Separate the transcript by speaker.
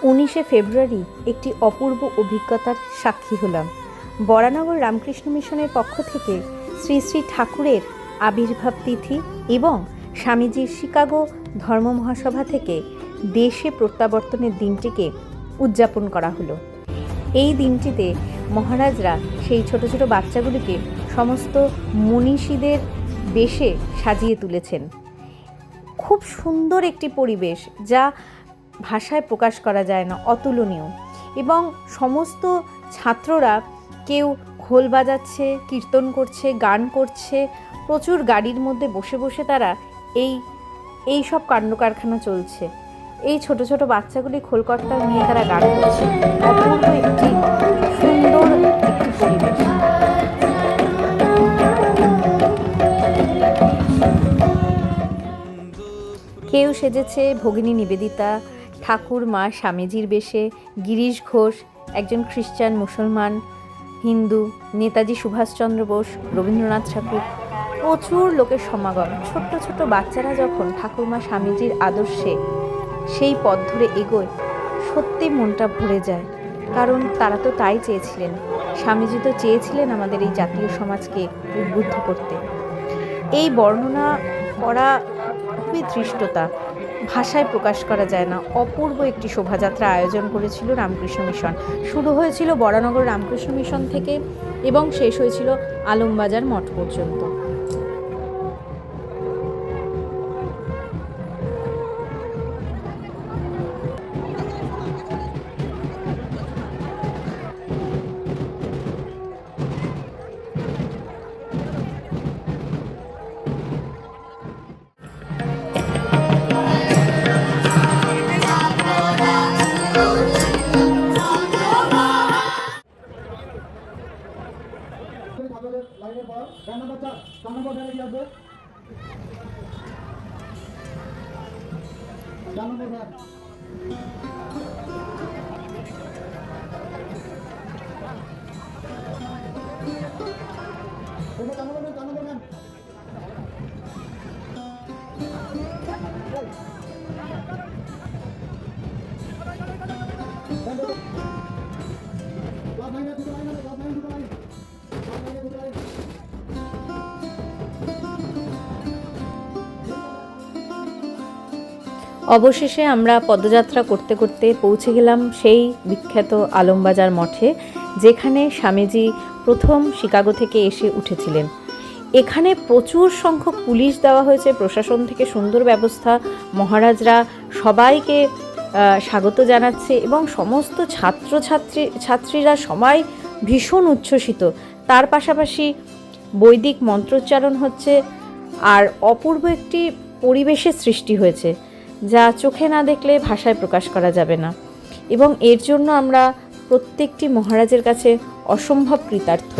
Speaker 1: 19শে ফেব্রুয়ারি একটি অপূর্ব অভিজ্ঞতার সাক্ষী হলাম। বরানগর রামকৃষ্ণ মিশনের পক্ষ থেকে শ্রী শ্রী ঠাকুরের আবির্ভাব তিথি এবং স্বামীজির শিকাগো ধর্ম মহাসভা থেকে দেশে প্রত্যাবর্তনের দিনটিকে উদযাপন করা হলো। এই দিনটিতে মহারাজরা সেই ছোট ছোট বাচ্চাগুলিকে সমস্ত মনীষীদের বেশে সাজিয়ে তুলেছেন। খুব সুন্দর একটি পরিবেশ, যা ভাষায় প্রকাশ করা যায় না, অতুলনীয়। এবং সমস্ত ছাত্ররা কেউ খোল বাজাচ্ছে, কীর্তন করছে, গান করছে, প্রচুর গাড়ির মধ্যে বসে বসে তারা এই সব কাণ্ডকারখানা চলছে। এই ছোট ছোট বাচ্চাগুলি খোলকর্তাল নিয়ে তারা গান করছে। অপূর্ব একটি সুন্দর একটি পরিবেশ। কেউ সেজেছে ভগিনী নিবেদিতা, ঠাকুর মা স্বামীজির বেশে, গিরিশ ঘোষ একজন খ্রিস্টান, মুসলমান, হিন্দু, নেতাজি সুভাষচন্দ্র বোস, রবীন্দ্রনাথ ঠাকুর, প্রচুর লোকের সমাগম। ছোট্ট ছোট্ট বাচ্চারা যখন ঠাকুরমা স্বামীজির আদর্শে সেই পথ ধরে এগোয়, সত্যি মনটা ভরে যায়। কারণ তারা তো তাই চেয়েছিলেন। স্বামীজি তো চেয়েছিলেন আমাদের এই জাতীয় সমাজকে উদ্বুদ্ধ করতে। এই বর্ণনা করা খুবই ধৃষ্টতা, ভাষায় প্রকাশ করা যায় না। অপূর্ব একটি শোভাযাত্রা আয়োজন করেছিল রামকৃষ্ণ মিশন। শুরু হয়েছিল বরানগর রামকৃষ্ণ মিশন থেকে এবং শেষ হয়েছিল আলমবাজার মঠ পর্যন্ত।
Speaker 2: লাইনের পর গান নাম্বার 4 গান নাম্বার ভ্যানে কি আসবে? গান নাম্বার ভ্যান
Speaker 1: অবশেষে আমরা পদযাত্রা করতে করতে পৌঁছে গেলাম সেই বিখ্যাত আলমবাজার মঠে, যেখানে স্বামীজি প্রথম শিকাগো থেকে এসে উঠেছিলেন। এখানে প্রচুর সংখ্যক পুলিশ দেওয়া হয়েছে, প্রশাসন থেকে সুন্দর ব্যবস্থা। মহারাজরা সবাইকে স্বাগত জানাচ্ছে এবং সমস্ত ছাত্রীরা সবাই ভীষণ উচ্ছ্বসিত। তার পাশাপাশি বৈদিক মন্ত্রোচ্চারণ হচ্ছে, আর অপূর্ব একটি পরিবেশের সৃষ্টি হয়েছে, যা চোখে না দেখলে ভাষায় প্রকাশ করা যাবে না। এবং এর জন্য আমরা প্রত্যেকটি মহারাজের কাছে অসম্ভব কৃতার্থ।